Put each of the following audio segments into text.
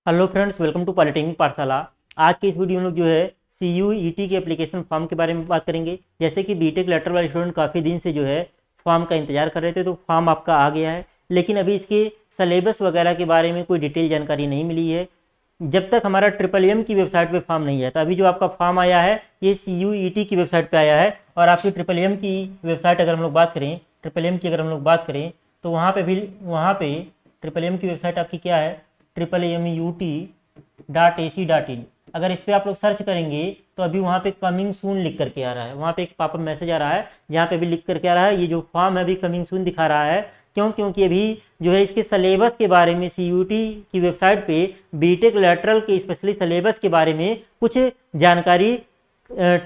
Hello friends, welcome to polytechnic Pathshala. आज के इस वीडियो में लोग जो है CUET के एप्लीकेशन फॉर्म के बारे में बात करेंगे। जैसे कि बीटेक लेटर वाले स्टूडेंट काफ़ी दिन से जो है फॉर्म का इंतजार कर रहे थे, तो फॉर्म आपका आ गया है, लेकिन अभी इसके सिलेबस वगैरह के बारे में कोई डिटेल जानकारी नहीं मिली है जब तक हमारा ट्रिपल की वेबसाइट पे फॉर्म नहीं आया। तो अभी जो आपका फॉर्म आया है ये CUET की वेबसाइट पे आया है। और आपकी ट्रिपल की वेबसाइट अगर हम लोग बात करें, ट्रिपल की अगर हम लोग बात करें तो वहाँ पे ट्रिपल की वेबसाइट आपकी क्या है, AAMUT.AC.in। अगर इस पर आप लोग सर्च करेंगे तो अभी वहाँ पे कमिंग सून लिख करके आ रहा है, वहाँ पे एक पॉपअप मैसेज आ रहा है जहाँ पे भी लिख करके आ रहा है ये जो फॉर्म है अभी कमिंग सून दिखा रहा है। क्योंकि अभी जो है इसके सिलेबस के बारे में CUET की वेबसाइट पे बीटेक लेटरल के स्पेशली सिलेबस के बारे में कुछ जानकारी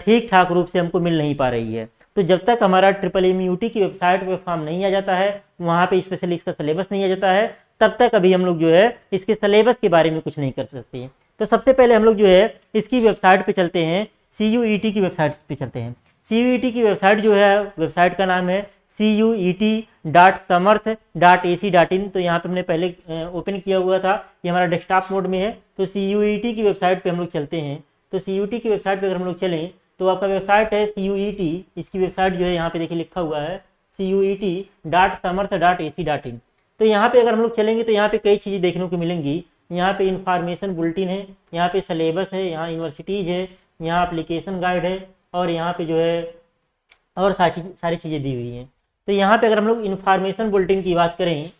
ठीक ठाक रूप से हमको मिल नहीं पा रही है। तो जब तक हमारा AAMUT की वेबसाइट पे फॉर्म नहीं आ जाता है, वहाँ पे स्पेशली इसका सिलेबस नहीं आ जाता है, तब तक अभी हम लोग जो है इसके सिलेबस के बारे में कुछ नहीं कर सकते हैं। तो सबसे पहले हम लोग जो है इसकी वेबसाइट पे चलते हैं, CUET की वेबसाइट पे चलते हैं। CUET की वेबसाइट जो है, वेबसाइट का नाम है CUET.samarth.ac.in। तो यहाँ पे हमने पहले ओपन किया हुआ था, ये हमारा डेस्कटॉप मोड में है। तो CUET की वेबसाइट पे हम लोग चलते हैं। तो CUET की वेबसाइट पे अगर हम लोग चलें तो आपका वेबसाइट है CUET, इसकी वेबसाइट जो है यहाँ पे देखिए लिखा हुआ है CUET.samarth.ac.in। तो यहाँ पे अगर हम लोग चलेंगे तो यहाँ पे कई चीज़ें देखने को मिलेंगी। यहाँ पे इंफॉर्मेशन बुलेटिन है, यहाँ पे सिलेबस है, यहाँ यूनिवर्सिटीज़ है, यहाँ एप्लीकेशन गाइड है, और यहाँ पे जो है और सारी चीज़ें दी हुई हैं। तो यहाँ पे अगर हम लोग इंफॉर्मेशन बुलेटिन की बात करें,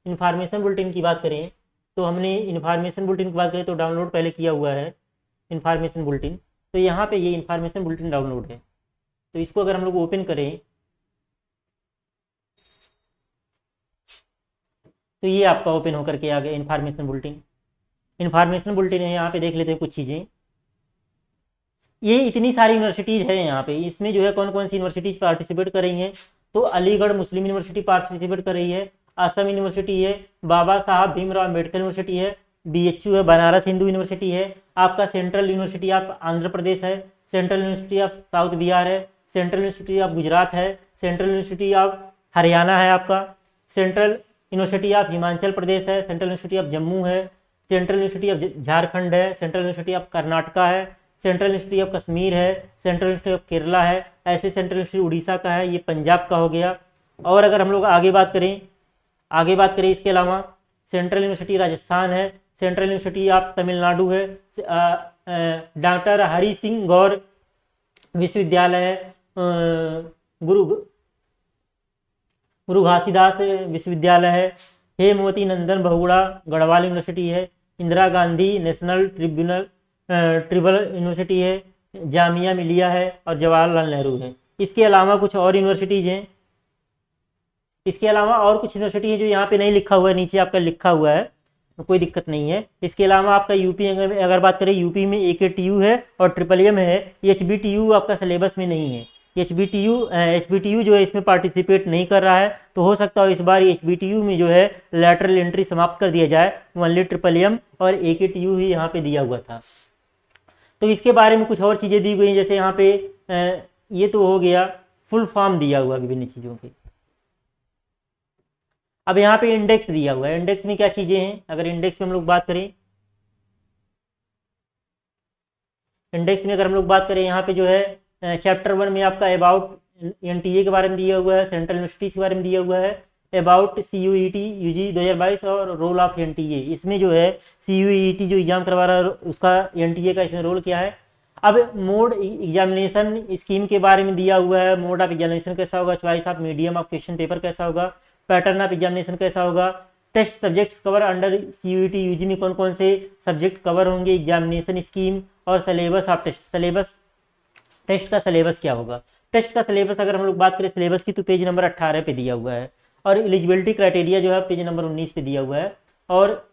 इंफॉर्मेशन बुलेटिन की बात करें तो हमने इंफॉर्मेशन बुलेटिन की बात करें तो डाउनलोड पहले किया हुआ है इंफॉर्मेशन बुलेटिन। तो यहाँ पे ये इंफॉर्मेशन बुलेटिन डाउनलोड है। तो इसको अगर हम लोग ओपन करें तो ये आपका ओपन होकर के आ गया इंफॉर्मेशन बुलेटिन। इंफॉर्मेशन बुलेटिन है, यहाँ पे देख लेते हैं कुछ चीज़ें। ये इतनी सारी यूनिवर्सिटीज़ है यहाँ पे, इसमें जो है कौन कौन सी यूनिवर्सिटीज़ पार्टिसिपेट कर रही हैं। तो अलीगढ़ मुस्लिम यूनिवर्सिटी पार्टिसिपेट कर रही है, असम यूनिवर्सिटी है, बाबा साहब भीमराव अम्बेडकर यूनिवर्सिटी है, BHU है, बनारस हिंदू यूनिवर्सिटी है, आपका central university of Andhra Pradesh है, central university of south Bihar है, सेंट्रल यूनिवर्सिटी ऑफ गुजरात है, सेंट्रल यूनिवर्सिटी ऑफ हरियाणा है, आपका central university of Himachal Pradesh है, सेंट्रल यूनिवर्सिटी ऑफ जम्मू है, सेंट्रल यूनिवर्सिटी ऑफ झारखंड है, सेंट्रल यूनिवर्सिटी ऑफ कर्नाटका है, सेंट्रल यूनिवर्सिटी ऑफ कश्मीर है, सेंट्रल यूनिवर्सिटी ऑफ केरला है, ऐसे सेंट्रल यूनिवर्सिटी उड़ीसा का है, ये पंजाब का हो गया। और अगर हम लोग आगे बात करें इसके अलावा सेंट्रल यूनिवर्सिटी राजस्थान है, सेंट्रल यूनिवर्सिटी ऑफ तमिलनाडु है, डॉक्टर हरि सिंह गौर विश्वविद्यालय है, गुरु गुरु घासीदास विश्वविद्यालय है, हेमवती नंदन बहुगुणा गढ़वाल यूनिवर्सिटी है, इंदिरा गांधी नेशनल ट्रिबल यूनिवर्सिटी है, जामिया मिलिया है, और जवाहरलाल नेहरू है। इसके अलावा कुछ और यूनिवर्सिटीज़ हैं, इसके अलावा और कुछ यूनिवर्सिटी है जो यहाँ पे नहीं लिखा हुआ है, नीचे आपका लिखा हुआ है, कोई दिक्कत नहीं है। इसके अलावा आपका यूपी अगर बात करें, यूपी में AKTU है और ट्रिपल है, HBTU आपका सिलेबस में नहीं है। HBTU जो है इसमें पार्टिसिपेट नहीं कर रहा है, तो हो सकता है इस बार HBTU में जो है लैटरल एंट्री समाप्त कर दिया जाए, ओनली ट्रिपल और AKTU ही यहाँ पे दिया हुआ था। तो इसके बारे में कुछ और चीज़ें दी गई, जैसे यहाँ पे ये तो हो गया फुल फॉर्म दिया हुआ विभिन्न चीज़ों के। अब यहाँ पे इंडेक्स दिया हुआ है, इंडेक्स में क्या चीज़ें हैं, अगर इंडेक्स में हम लोग बात करें, इंडेक्स में अगर हम लोग बात करें यहाँ पे जो है चैप्टर 1 में आपका अबाउट NTA के बारे में दिया हुआ है, सेंट्रल यूनिवर्सिटी के बारे में दिया हुआ है, अबाउट CUET UG 2022 और रोल ऑफ NTA। इसमें जो है CUET जो एग्जाम करवा रहा है उसका NTA का इसमें रोल क्या है। अब मोड एग्जामिनेशन स्कीम के बारे में दिया हुआ है, मोड ऑफ एग्जामिनेशन कैसा होगा, choice of medium of question paper कैसा होगा, पैटर्न ऑफ एग्जामिनेशन कैसा होगा, test subjects cover under CUET UG में कौन कौन से सब्जेक्ट कवर होंगे, एग्जामिनेशन स्कीम और सिलेबस ऑफ टेस्ट का सिलेबस क्या होगा। टेस्ट का सिलेबस अगर हम लोग बात करें सिलेबस की तो पेज नंबर 18 पे दिया हुआ है, और एलिजिबिलिटी क्राइटेरिया जो है पेज नंबर 19 पे दिया हुआ है। और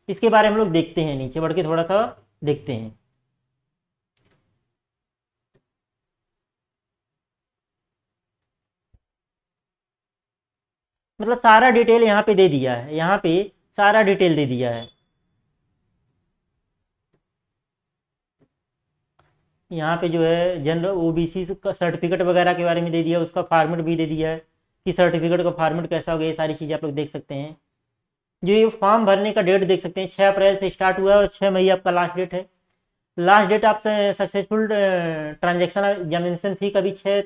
इसके बारे में हम लोग देखते हैं, नीचे बढ़ के थोड़ा सा देखते हैं। मतलब सारा डिटेल यहाँ पे दे दिया है, यहाँ पे सारा डिटेल दे दिया है। यहाँ पे जो है जनरल OBC का सर्टिफिकेट वगैरह के बारे में दे दिया, उसका फॉर्मेट भी दे दिया है कि सर्टिफिकेट का फॉर्मेट कैसा होगा, ये सारी चीज़ें आप लोग देख सकते हैं। जो ये फॉर्म भरने का डेट देख सकते हैं 6 अप्रैल से स्टार्ट हुआ है और 6 मई आपका लास्ट डेट है। लास्ट डेट आप सक्सेसफुल ट्रांजेक्शन एग्जामिनेशन फी का भी 6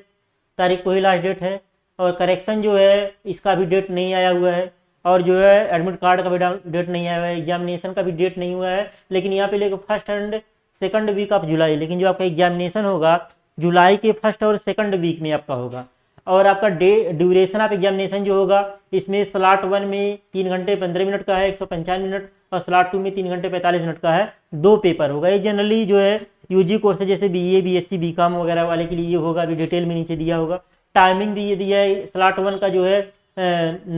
तारीख को ही लास्ट डेट है। और करेक्शन जो है इसका भी डेट नहीं आया हुआ है, और जो है एडमिट कार्ड का भी डेट नहीं आया हुआ है, एग्जामिनेशन का भी डेट नहीं हुआ है। लेकिन यहाँ पे लेकर first and second week of July, लेकिन जो आपका एग्जामिनेशन होगा जुलाई के फर्स्ट और सेकंड वीक में आपका होगा। और आपका ड्यूरेशन ऑफ एग्जामिनेशन जो होगा इसमें स्लॉट 1 में 3 घंटे 15 मिनट का है 155 मिनट, और स्लॉट 2 में 3 घंटे 45 मिनट का है, 2 पेपर होगा। ये जनरली जो है यूजी कोर्स जैसे बीए बीएससी बीकॉम वगैरह वाले के लिए ये होगा, अभी डिटेल में नीचे दिया होगा। टाइमिंग दिया है, स्लॉट 1 का जो है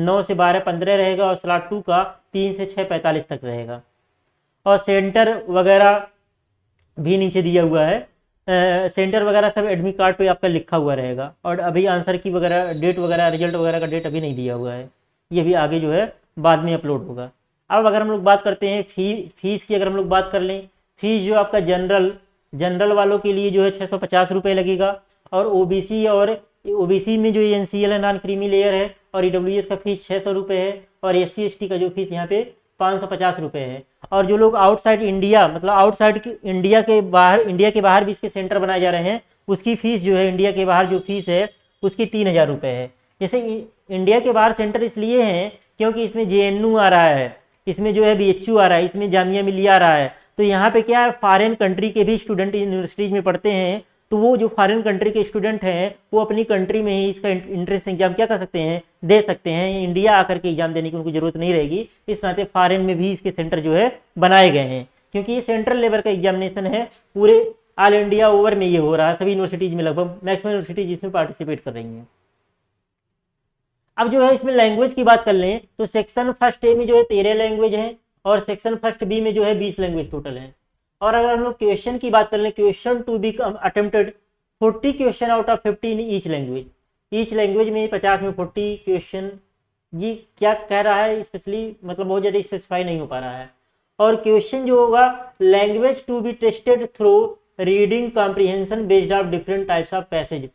9 से 12:15 रहेगा, और स्लॉट 2 का 3 से 6:45 तक रहेगा। और सेंटर वगैरह भी नीचे दिया हुआ है, सेंटर वगैरह सब एडमिट कार्ड पे आपका लिखा हुआ रहेगा। और अभी आंसर की वगैरह डेट वगैरह रिजल्ट वगैरह का डेट अभी नहीं दिया हुआ है, ये भी आगे जो है बाद में अपलोड होगा। अब अगर हम लोग बात करते हैं फीस की, अगर हम लोग बात कर लें, फीस जो आपका जनरल वालों के लिए जो है 650 रुपये लगेगा, और ओबीसी में जो एनसीएल है नॉन क्रीमी लेयर है, और ईडब्ल्यूएस का फीस 600 रुपये है, और एससी एसटी का जो फीस यहाँ पे 550 रुपये है। और जो लोग आउटसाइड इंडिया, मतलब आउटसाइड इंडिया के बाहर भी इसके सेंटर बनाए जा रहे हैं, उसकी फीस जो है इंडिया के बाहर जो फीस है उसकी 3000 रुपये है। जैसे इंडिया के बाहर सेंटर इसलिए हैं क्योंकि इसमें जेएनयू आ रहा है, इसमें जो है बीएचयू आ रहा है, इसमें जामिया मिलिया आ रहा है। तो यहाँ पे क्या है, फॉरेन कंट्री के भी स्टूडेंट यूनिवर्सिटीज में पढ़ते हैं, तो वो जो फॉरेन कंट्री के स्टूडेंट हैं वो अपनी कंट्री में ही इसका इंट्रेंस एग्जाम क्या कर सकते हैं, दे सकते हैं। इंडिया आकर के एग्जाम देने की उनको जरूरत नहीं रहेगी। इस नाते फॉरेन में भी इसके सेंटर जो है बनाए गए हैं, क्योंकि ये सेंट्रल लेवल का एग्जामिनेशन है, पूरे ऑल इंडिया ओवर में ये हो रहा है, सभी यूनिवर्सिटीज में लगभग मैक्सिमम यूनिवर्सिटीज इसमें पार्टिसिपेट कर रही हैं। अब जो है इसमें लैंग्वेज की बात कर लें तो सेक्शन फर्स्ट ए में जो है 13 लैंग्वेज हैं, और सेक्शन फर्स्ट बी में जो है 20 लैंग्वेज टोटल है। और अगर हम लोग क्वेश्चन की बात कर लें, question to be attempted 40 question out of 50 in each language में 50 में 40 क्वेश्चन। ये क्या कह रहा है स्पेशली, मतलब बहुत ज़्यादा स्पेसिफाई नहीं हो पा रहा है। और क्वेश्चन जो होगा language to be tested through reading comprehension based of different types of passage.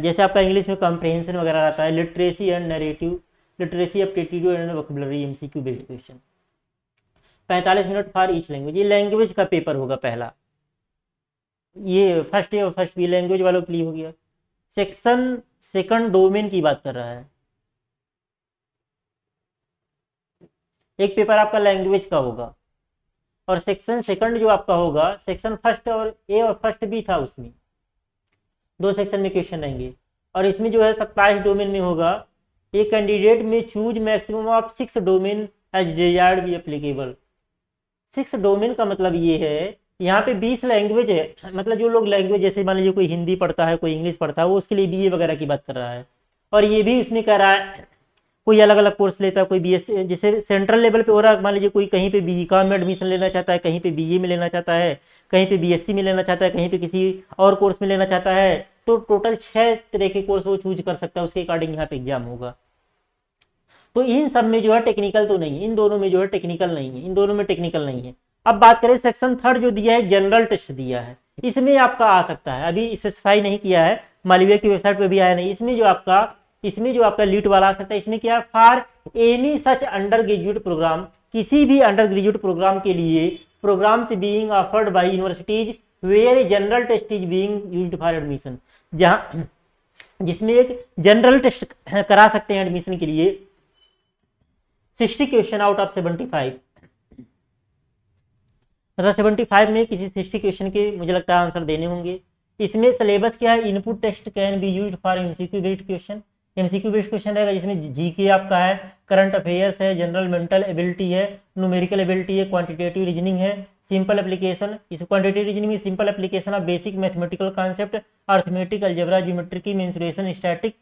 जैसे आपका इंग्लिश में कॉम्प्रिहेंशन वगैरह आता है, literacy and narrative, literacy aptitude and vocabulary MCQ based question. 45 minute for each language. ये लैंग्वेज का पेपर होगा पहला, ये फर्स्ट ए और फर्स्ट बी लैंग्वेज वालों के लिए हो गया। सेक्शन सेकंड डोमेन की बात कर रहा है, एक पेपर आपका लैंग्वेज का होगा। और सेक्शन सेकंड जो आपका होगा, सेक्शन फर्स्ट और ए और फर्स्ट बी था, उसमें 2 सेक्शन में क्वेश्चन रहेंगे। और इसमें जो है 27 डोमेन में होगा। एक कैंडिडेट में choose maximum of 6 domain as desired be applicable. 6 domain का मतलब ये है, यहाँ पे 20 लैंग्वेज है, मतलब जो लोग लैंग्वेज जैसे मान लीजिए कोई हिंदी पढ़ता है, कोई इंग्लिश पढ़ता है, वो उसके लिए बीए वगैरह की बात कर रहा है। और ये भी उसमें कह रहा है कोई अलग अलग कोर्स लेता है, कोई बीएससी जैसे सेंट्रल लेवल पे हो रहा है, मान लीजिए कोई कहीं पे बीकॉम में एडमिशन लेना चाहता है, कहीं पे बीए में लेना चाहता है, कहीं पे बीएससी में लेना चाहता है, कहीं पे किसी और कोर्स में लेना चाहता है, तो टोटल 6 तरह के कोर्स वो चूज कर सकता है, उसके अकॉर्डिंग यहाँ पे एग्जाम होगा। तो इन सब में जो है टेक्निकल तो नहीं है, इन दोनों में जो है टेक्निकल नहीं है, इन दोनों में टेक्निकल नहीं है। अब बात करें सेक्शन थर्ड जो दिया है, जनरल टेस्ट दिया है, इसमें आपका आ सकता है, अभी स्पेसिफाई नहीं किया है, मालवीय की वेबसाइट पे भी आया नहीं। इसमें जो आपका लीट वाला आ सकता है, इसमें क्या है, for any such under graduate programme, किसी भी अंडर ग्रेजुएट प्रोग्राम के लिए programmes being offered by universities where general test is being used for admission, जहां जिसमें एक जनरल टेस्ट करा सकते हैं एडमिशन के लिए 60 क्वेश्चन आउट ऑफ 75, मतलब 75 में किसी 60 क्वेश्चन के मुझे लगता है आंसर देने होंगे। इसमें सिलेबस क्या है, input test can be used for MCQ based question, MCQ based question रहेगा, जिसमें जीके आपका है, करंट अफेयर्स है, जनरल मेंटल एबिलिटी है, न्यूमेरिकल एबिलिटी है, क्वांटिटेटिव रीजनिंग है, सिंपल एप्लीकेशन, इस क्वांटिटेटिव रीजनिंग में simple application of basic mathematical concept, arithmetic, algebra, geometry, mensuration, static,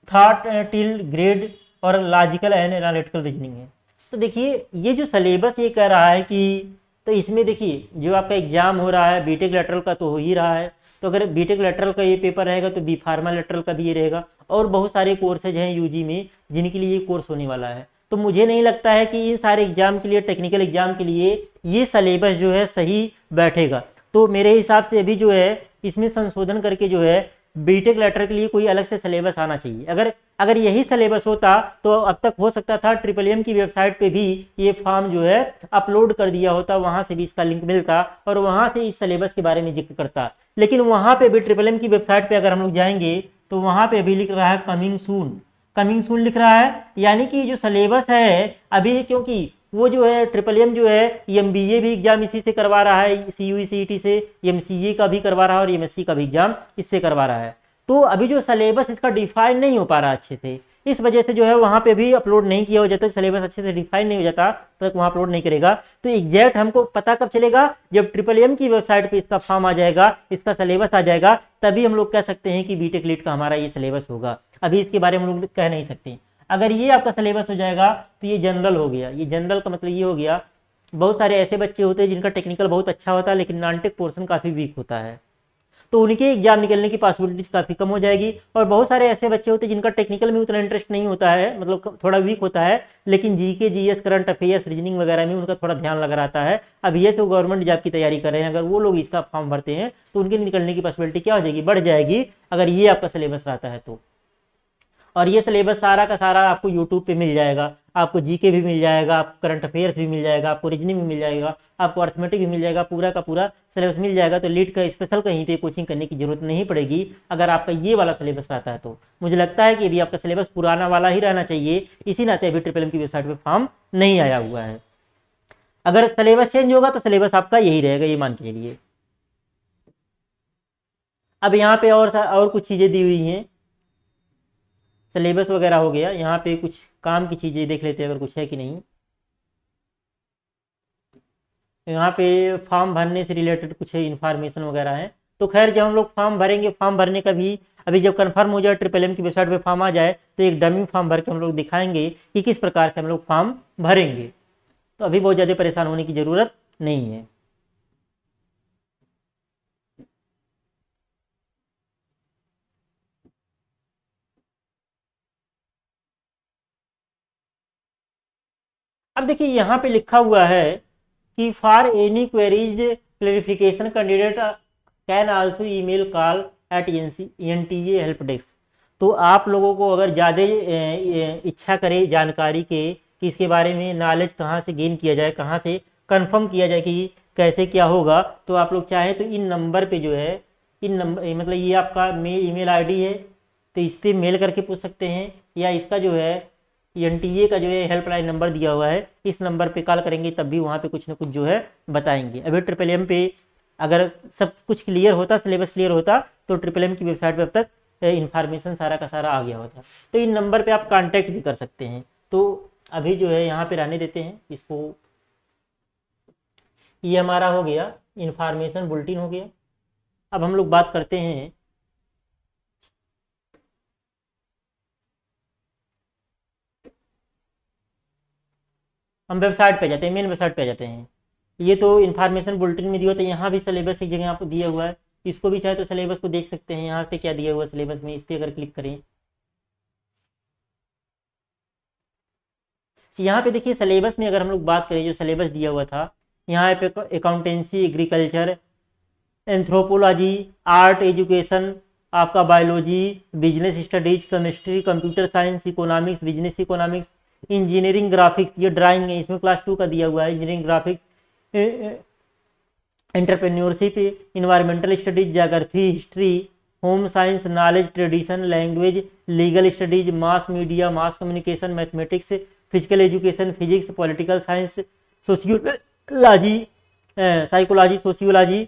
taught till grade और लॉजिकल एंड एनालिटिकल रीजनिंग है। तो देखिए ये जो सिलेबस ये कह रहा है कि, तो इसमें देखिए जो आपका एग्जाम हो रहा है बीटेक लेटरल का तो हो ही रहा है, तो अगर बीटेक लेटरल का ये पेपर रहेगा तो बी फार्मा लेटरल का भी ये रहेगा, और बहुत सारे कोर्सेज हैं यूजी में जिनके लिए ये कोर्स होने वाला है। तो मुझे नहीं लगता है कि इन सारे एग्जाम के लिए, टेक्निकल एग्जाम के लिए ये सिलेबस जो है सही बैठेगा। तो मेरे हिसाब से अभी जो है इसमें संशोधन करके जो है बीटेक लेटर के लिए कोई अलग से सिलेबस आना चाहिए। अगर अगर यही सिलेबस होता तो अब तक हो सकता था ट्रिपल एम की वेबसाइट पे भी ये फॉर्म जो है अपलोड कर दिया होता, वहां से भी इसका लिंक मिलता और वहां से इस सिलेबस के बारे में जिक्र करता। लेकिन वहां पे भी ट्रिपल एम की वेबसाइट पे अगर हम लोग जाएंगे तो वहां पे अभी लिख रहा है कमिंग सून, कमिंग सून लिख रहा है, यानी कि जो सिलेबस है अभी, क्योंकि वो जो है ट्रिपल एम जो है एमबीए भी एग्जाम इसी से करवा रहा है, सीयूई सीईटी से, एमसीए का भी करवा रहा है और एमएससी का भी एग्जाम इससे करवा रहा है। तो अभी जो सिलेबस इसका डिफाइन नहीं हो पा रहा अच्छे से, इस वजह से जो है वहां पे भी अपलोड नहीं किया हो। जब तक सिलेबस अच्छे से डिफाइन नहीं हो जाता तब तक वहां अपलोड नहीं करेगा। तो एग्जैक्ट हमको पता कब चलेगा, जब ट्रिपल एम की वेबसाइट पे इसका फॉर्म आ जाएगा, इसका सिलेबस आ जाएगा, तभी हम लोग कह सकते हैं कि बीटेक लीड का हमारा ये सिलेबस होगा। अभी इसके बारे में हम लोग कह नहीं सकते। अगर ये आपका सिलेबस हो जाएगा तो ये जनरल हो गया। ये जनरल का मतलब ये हो गया, बहुत सारे ऐसे बच्चे होते हैं जिनका टेक्निकल बहुत अच्छा होता है लेकिन नॉन टेक पोर्शन काफ़ी वीक होता है, तो उनके एग्जाम निकलने की पॉसिबिलिटीज काफ़ी कम हो जाएगी। और बहुत सारे ऐसे बच्चे होते हैं जिनका टेक्निकल में उतना इंटरेस्ट नहीं होता है, मतलब थोड़ा वीक होता है, लेकिन GK GS current affairs reasoning वगैरह में उनका थोड़ा ध्यान लगा रहता है। अब ये तो गवर्नमेंट जॉब की तैयारी कर रहे हैं, अगर वो लोग इसका फॉर्म भरते हैं तो उनके निकलने की पॉसिबिलिटी क्या हो जाएगी, बढ़ जाएगी, अगर ये आपका सिलेबस रहता है तो। और ये सिलेबस सारा का सारा आपको यूट्यूब पे मिल जाएगा, आपको जीके भी मिल जाएगा, आपको करंट अफेयर्स भी मिल जाएगा, आपको रीजनिंग भी मिल जाएगा, आपको अर्थमेटिक भी मिल जाएगा, पूरा का पूरा सिलेबस मिल जाएगा। तो लीड का स्पेशल कहीं पे कोचिंग करने की जरूरत नहीं पड़ेगी अगर आपका ये वाला सिलेबस रहता है तो। मुझे लगता है कि अभी आपका सिलेबस पुराना वाला ही रहना चाहिए, इसी नाते अभी ट्रिपल एम की वेबसाइट पर फॉर्म नहीं आया हुआ है। अगर सिलेबस चेंज होगा तो सिलेबस आपका यही रहेगा, ये मान के चलिए। अब यहाँ पे और कुछ चीज़ें दी हुई हैं, सिलेबस वगैरह हो गया। यहाँ पे कुछ काम की चीज़ें देख लेते हैं अगर कुछ है कि नहीं। यहाँ पे फॉर्म भरने से रिलेटेड कुछ इन्फॉर्मेशन वगैरह है। तो खैर जब हम लोग फॉर्म भरेंगे, फॉर्म भरने का भी अभी जब कंफर्म हो जाए, ट्रिपल एम की वेबसाइट पे फॉर्म आ जाए तो एक डमी फॉर्म भर के हम लोग दिखाएंगे कि किस प्रकार से हम लोग फॉर्म भरेंगे। तो अभी बहुत ज़्यादा परेशान होने की ज़रूरत नहीं है। अब देखिए यहाँ पे लिखा हुआ है कि for any queries clarification candidate can also email call at NTA help desk. तो आप लोगों को अगर ज़्यादा इच्छा करे जानकारी के कि इसके बारे में नॉलेज कहाँ से गेन किया जाए, कहाँ से कंफर्म किया जाए कि कैसे क्या होगा, तो आप लोग चाहें तो इन नंबर पे जो है, इन नंबर मतलब ये आपका ईमेल आईडी है, तो इस पर मेल करके पूछ सकते हैं, या इसका जो है एनटीए का जो है हेल्पलाइन नंबर दिया हुआ है, इस नंबर पे कॉल करेंगे तब भी वहाँ पे कुछ ना कुछ जो है बताएंगे। अभी ट्रिपल एम पे अगर सब कुछ क्लियर होता, सिलेबस क्लियर होता, तो ट्रिपल एम की वेबसाइट पे अब तक इन्फॉर्मेशन सारा का सारा आ गया होता। तो इन नंबर पे आप कांटेक्ट भी कर सकते हैं। तो अभी जो है यहाँ पे रहने देते हैं इसको। ये हमारा हो गया इन्फॉर्मेशन बुलेटिन हो गया। अब हम लोग बात करते हैं हम वेबसाइट पे जाते हैं, मेन वेबसाइट पे जाते हैं। ये तो इन्फॉर्मेशन बुलेटिन में दिया होता है, यहाँ भी सिलेबस एक जगह आपको दिया हुआ है, इसको भी चाहे तो सिलेबस को देख सकते हैं। यहाँ पे क्या दिया हुआ है सिलेबस में, इस पर अगर क्लिक करें, यहाँ पे देखिए सिलेबस में अगर हम लोग बात करें, जो सिलेबस दिया हुआ था यहाँ पे accountancy, agriculture, anthropology, art education, आपका biology, business studies, chemistry, computer science, economics, business economics, engineering graphics, ये ड्राइंग है, इसमें क्लास 2 का दिया हुआ है। Engineering graphics, entrepreneurship, environmental studies, geography, history, home science, knowledge, tradition, language, legal studies, mass media, mass communication, mathematics, physical education, physics, political science, sociology, psychology, sociology,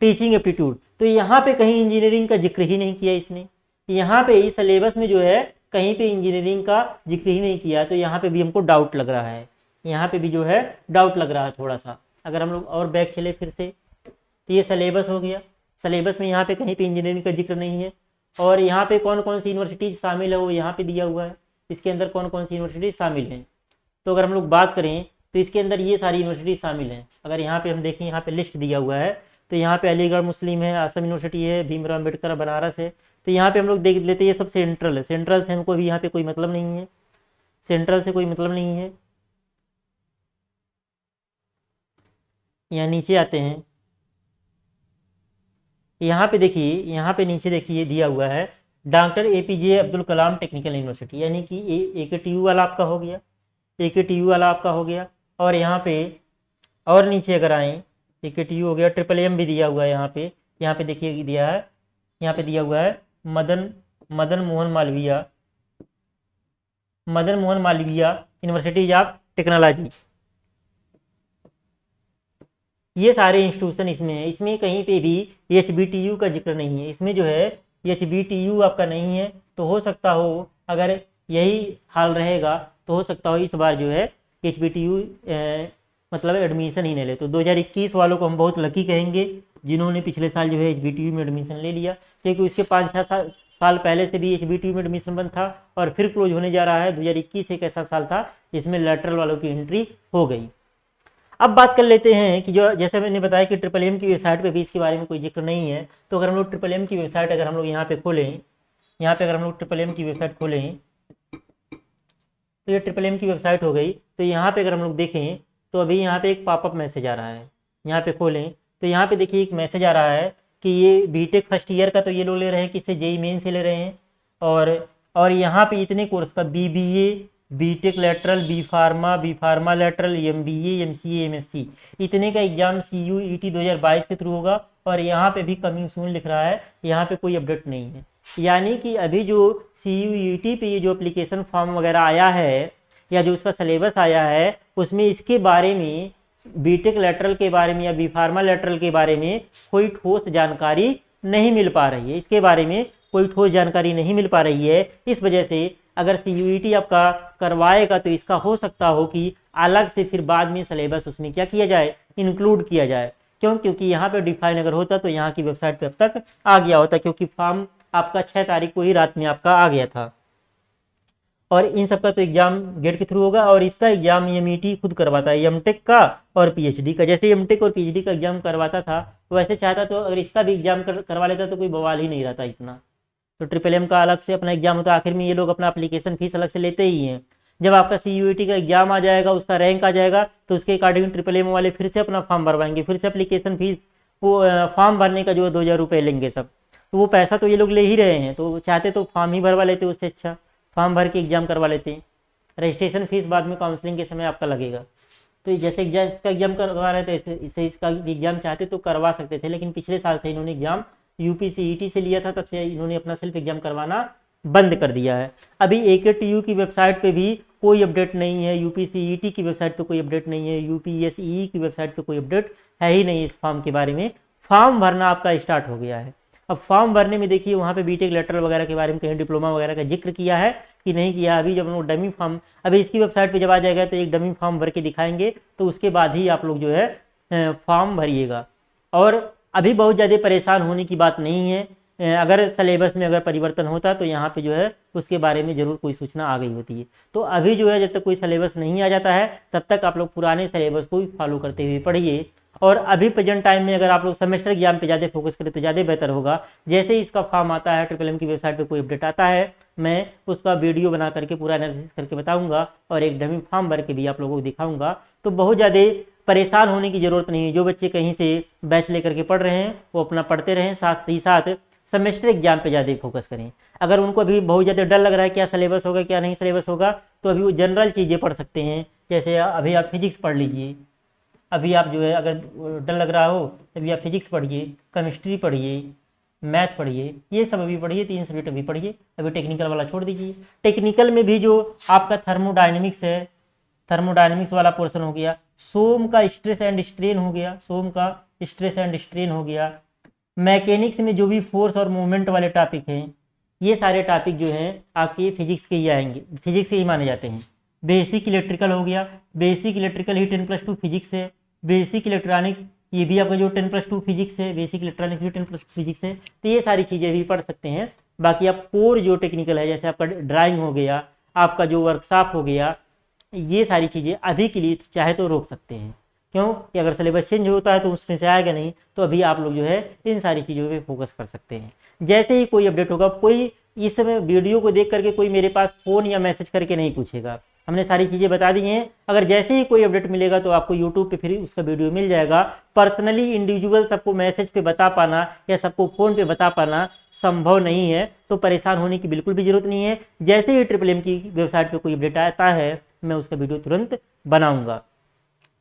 teaching aptitude. तो यहाँ पे कहीं इंजीनियरिंग का जिक्र ही नहीं किया इसने, यहाँ पे इस सिलेबस में जो है कहीं पे इंजीनियरिंग का जिक्र ही नहीं किया। तो यहाँ पे भी हमको डाउट लग रहा है, यहाँ पे भी जो है डाउट लग रहा है थोड़ा सा। अगर हम लोग और बैक चले फिर से, तो ये सिलेबस हो गया। सिलेबस में यहाँ पे कहीं पे इंजीनियरिंग का जिक्र नहीं है। और यहाँ पे कौन कौन सी यूनिवर्सिटीज शामिल है वो यहाँ पे दिया हुआ है, इसके अंदर कौन कौन सी यूनिवर्सिटीज शामिल हैं। तो अगर हम लोग बात करें तो इसके अंदर ये सारी यूनिवर्सिटीज शामिल हैं। अगर यहाँ पे हम देखें, यहाँ पे लिस्ट दिया हुआ है, तो यहाँ पे अलीगढ़ मुस्लिम है, असम यूनिवर्सिटी है, भीमराव अम्बेडकर बनारस है। तो यहाँ पे हम लोग देख लेते हैं, ये सब सेंट्रल है, सेंट्रल से हमको भी यहाँ पे कोई मतलब नहीं है, सेंट्रल से कोई मतलब नहीं है। यहाँ नीचे आते हैं, यहाँ पे देखिए, यहाँ पे नीचे देखिए दिया हुआ है doctor APJ Abdul Kalam technical university, यानी कि AKTU वाला आपका हो गया, AKTU वाला आपका हो गया। और यहाँ पे और नीचे अगर आए, AKTU हो गया, MMM भी दिया हुआ है यहाँ पे देखिए दिया है, यहाँ पे दिया हुआ है Madan Mohan Malviya university of technology. ये सारे इंस्टीट्यूशन इसमें है, इसमें कहीं पे भी HBTU का जिक्र नहीं है। इसमें जो है HBTU आपका नहीं है, तो हो सकता हो अगर यही हाल रहेगा तो हो सकता हो इस बार जो है HBTU मतलब एडमिशन ही नहीं ले। तो 2021 वालों को हम बहुत लकी कहेंगे जिन्होंने पिछले साल जो है HBTU में एडमिशन ले लिया, क्योंकि उसके 5-6 साल पहले से भी HBTU में एडमिशन बंद था और फिर क्लोज होने जा रहा है। 2021 एक ऐसा साल था जिसमें लैटरल वालों की एंट्री हो गई। अब बात कर लेते हैं कि जो जैसे मैंने बताया कि MMM की वेबसाइट पे भी इसके बारे में कोई जिक्र नहीं है। तो अगर हम लोग MMM की वेबसाइट अगर हम लोग यहाँ पे खोलें, यहाँ पे अगर हम लोग MMM की वेबसाइट खोलें तो ये MMM की वेबसाइट हो गई। तो यहाँ पे अगर हम लोग देखें तो अभी यहाँ पे एक पॉपअप मैसेज आ रहा है, यहाँ पे खोलें तो यहाँ पे देखिए एक मैसेज आ रहा है कि ये बीटेक फर्स्ट ईयर का तो ये लोग ले रहे हैं कि इससे JEE मेन से ले रहे हैं, और यहाँ पे इतने कोर्स का BBA, B Tech lateral, B pharma lateral, MBA, MCA, MSc इतने का एग्जाम CUET 2022 के थ्रू होगा। और यहाँ पे भी कमिंग सून लिख रहा है, यहाँ पे कोई अपडेट नहीं है। यानी कि अभी जो CUET पे ये जो एप्लीकेशन फॉर्म वगैरह आया है या जो उसका सिलेबस आया है उसमें इसके बारे में, बीटेक लेटरल के बारे में या बी फार्मा लेटरल के बारे में कोई ठोस जानकारी नहीं मिल पा रही है। इसके बारे में कोई ठोस जानकारी नहीं मिल पा रही है। इस वजह से अगर CUET आपका करवाएगा तो इसका हो सकता हो कि अलग से फिर बाद में सिलेबस उसमें क्या किया जाए, इंक्लूड किया जाए। क्यों? क्योंकि यहाँ पे डिफाइन अगर होता तो यहाँ की वेबसाइट पे अब तक आ गया होता, क्योंकि फॉर्म आपका 6 तारीख को ही रात में आपका आ गया था। और इन सबका तो एग्जाम गेट के थ्रू होगा और इसका एग्जाम MET खुद करवाता है, MTech का और PhD का। जैसे MTech और PhD का एग्जाम करवाता था वैसे चाहता तो अगर इसका भी एग्जाम करवा लेता तो कोई बवाल ही नहीं रहता इतना। तो MMM का अलग से अपना एग्जाम होता है, आखिर में ये लोग अपना एप्लीकेशन फीस अलग से लेते ही हैं। जब आपका CUET का एग्जाम आ जाएगा, उसका रैंक आ जाएगा तो उसके अकॉर्डिंग MMM वाले फिर से अपना फॉर्म भरवाएंगे, फिर से एप्लीकेशन फीस, वो फॉर्म भरने का जो 2000 रुपये लेंगे सब। तो वो पैसा तो ये लोग ले ही रहे हैं, तो चाहते तो फॉर्म ही भरवा लेते, उससे अच्छा फॉर्म भर के एग्जाम करवा लेते हैं। रजिस्ट्रेशन फीस बाद में काउंसलिंग के समय आपका लगेगा। तो जैसे इसका एग्जाम करवा रहे थे इससे इसका एग्जाम चाहते तो करवा सकते थे, लेकिन पिछले साल से इन्होंने एग्जाम UPCET से लिया था, तब से इन्होंने अपना सेल्फ एग्जाम करवाना बंद कर दिया है। अभी AKTU की वेबसाइट पे भी कोई अपडेट नहीं है, UPCET की वेबसाइट पे कोई अपडेट नहीं है, UPSE की वेबसाइट पे कोई अपडेट है ही नहीं इस फॉर्म के बारे में। फॉर्म भरना आपका स्टार्ट हो गया है। अब फॉर्म भरने में देखिए वहाँ पे बीटेक लेटरल वगैरह के बारे में कहीं डिप्लोमा वगैरह का जिक्र किया है कि नहीं किया। अभी जब हम लोग डमी फॉर्म, अभी इसकी वेबसाइट पे जब आ जाएगा तो एक डमी फॉर्म भर के दिखाएंगे, तो उसके बाद ही आप लोग जो है फॉर्म भरिएगा। और अभी बहुत ज़्यादा परेशान होने की बात नहीं है। अगर सिलेबस में अगर परिवर्तन होता तो यहाँ पे जो है उसके बारे में ज़रूर कोई सूचना आ गई होती है। तो अभी जो है जब तक कोई सिलेबस नहीं आ जाता है तब तक आप लोग पुराने सिलेबस को ही फॉलो करते हुए पढ़िए। और अभी प्रेजेंट टाइम में अगर आप लोग सेमेस्टर एग्जाम पे ज़्यादा फोकस करें तो ज़्यादा बेहतर होगा। जैसे ही इसका फॉर्म आता है, MMM की वेबसाइट पे कोई अपडेट आता है, मैं उसका वीडियो बना करके पूरा एनालिसिस करके बताऊंगा और एक डमी फॉर्म भर के भी आप लोगों को दिखाऊंगा। तो बहुत ज़्यादा परेशान होने की ज़रूरत नहीं है। जो बच्चे कहीं से बैच लेकर के पढ़ रहे हैं वो अपना पढ़ते रहें, साथ ही साथ सेमेस्टर एग्जाम पे ज़्यादा फोकस करें। अगर उनको अभी बहुत ज़्यादा डर लग रहा है क्या सिलेबस होगा क्या नहीं सिलेबस होगा, तो अभी वो जनरल चीज़ें पढ़ सकते हैं। जैसे अभी आप फिजिक्स पढ़ लीजिए, अभी आप जो है अगर डर लग रहा हो तभी आप फिजिक्स पढ़िए, केमिस्ट्री पढ़िए, मैथ पढ़िए, ये सब अभी पढ़िए, 3 सब्जेक्ट अभी पढ़िए। अभी टेक्निकल वाला छोड़ दीजिए। टेक्निकल में भी जो आपका थर्मोडायनेमिक्स है, थर्मोडायनेमिक्स वाला पोर्शन हो गया, सोम का स्ट्रेस एंड स्ट्रेन हो गया, सोम का स्ट्रेस एंड स्ट्रेन हो गया, मैकेनिक्स में जो भी फोर्स और मूवमेंट वाले टॉपिक हैं, ये सारे टॉपिक जो हैं आपके फिजिक्स के ही आएंगे, फिजिक्स के ही माने जाते हैं। बेसिक इलेक्ट्रिकल हो गया, बेसिक इलेक्ट्रिकल ही 10+2 फिजिक्स है। बेसिक इलेक्ट्रॉनिक्स ये भी आपका जो 10+2 फिजिक्स है, बेसिक इलेक्ट्रॉनिक्स भी 10+2 फिजिक्स है। तो ये सारी चीज़ें भी पढ़ सकते हैं। बाकी आप कोर जो टेक्निकल है, जैसे आपका ड्राइंग हो गया, आपका जो वर्कशॉप हो गया, ये सारी चीज़ें अभी के लिए चाहे तो रोक सकते हैं। क्यों कि अगर सिलेबस चेंज होता है तो उसमें से आएगा नहीं, तो अभी आप लोग जो है इन सारी चीज़ों पे फोकस कर सकते हैं। जैसे ही कोई अपडेट होगा, कोई इस समय वीडियो को देख करके कोई मेरे पास फ़ोन या मैसेज करके नहीं पूछेगा, हमने सारी चीज़ें बता दी हैं। अगर जैसे ही कोई अपडेट मिलेगा तो आपको यूट्यूब पे फिर उसका वीडियो मिल जाएगा। पर्सनली इंडिविजुअल सबको मैसेज पे बता पाना या सबको फ़ोन पे बता पाना संभव नहीं है, तो परेशान होने की बिल्कुल भी ज़रूरत नहीं है। जैसे ही ट्रिपल एम की वेबसाइट पे कोई अपडेट आता है मैं उसका वीडियो तुरंत बनाऊंगा।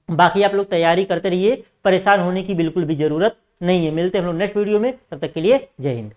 बाकी आप लोग तैयारी करते रहिए, परेशान होने की बिल्कुल भी ज़रूरत नहीं है। मिलते हैं हम लोग नेक्स्ट वीडियो में, तब तक के लिए जय हिंद।